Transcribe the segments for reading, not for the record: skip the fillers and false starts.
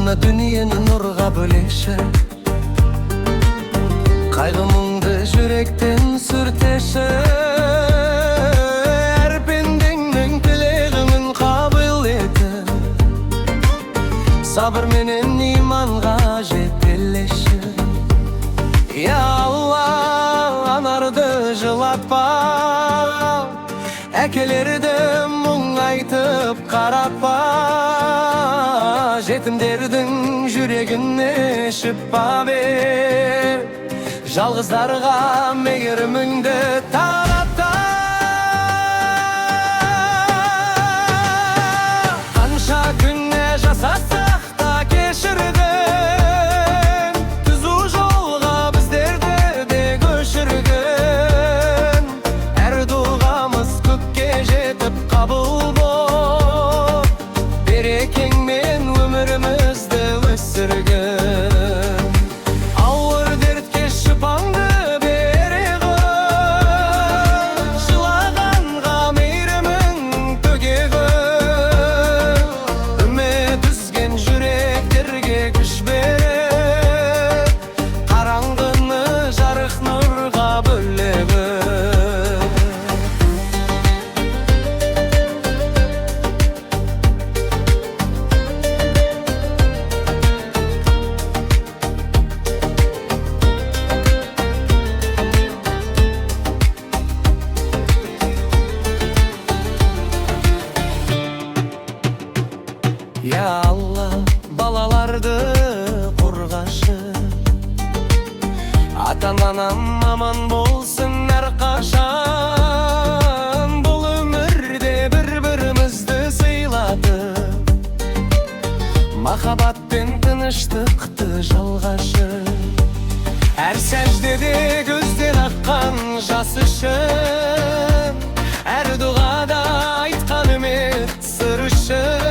Мына дүниені нұрға бөлеші, қайғымыңды жүректен сүртеші. Әр пендеңнің тілегін қабыл етіп, сабыр менен иманға жетелеші. Я Алла, анарды жылатпа, әкелерді мұң айтып қаратпа. Жетімдердің жүрегіне шипа бер, жалғыздарға мейіріміңді тарата. Қанша күнне жасасақ та кешірдің, түзу жолға біздерді де көшіргін. Әр дұғамыз көкке жетіп қабыл боп, берекеңмен өмірімізді өсіргін. Ауыр дертке шипаңды бере ғой, жылағанға мейірімің төге ғой. Үміт үзген жүректерге күш беріп, қараңғыны жарық нұрға бөлегін. Я Алла, балаларды қорғашы, ата-анам аман болсын әрқашан. Бұл өмірде бір-бірімізді сыйлатып, махаббат пен тыныштықты жалғашы. Әр сәждеде көзден аққан жас үшін, әр дұғада айтқан үміт сыр үшін.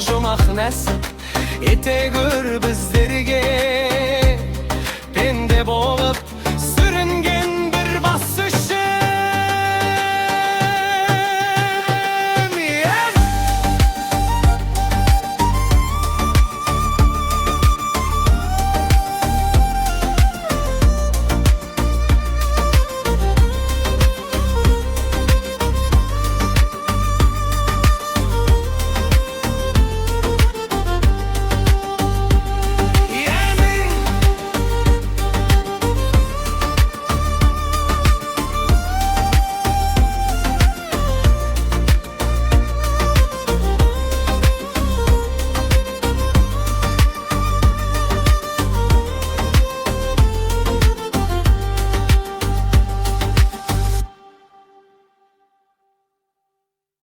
Жұмақ нәсіп ете көр біздерге,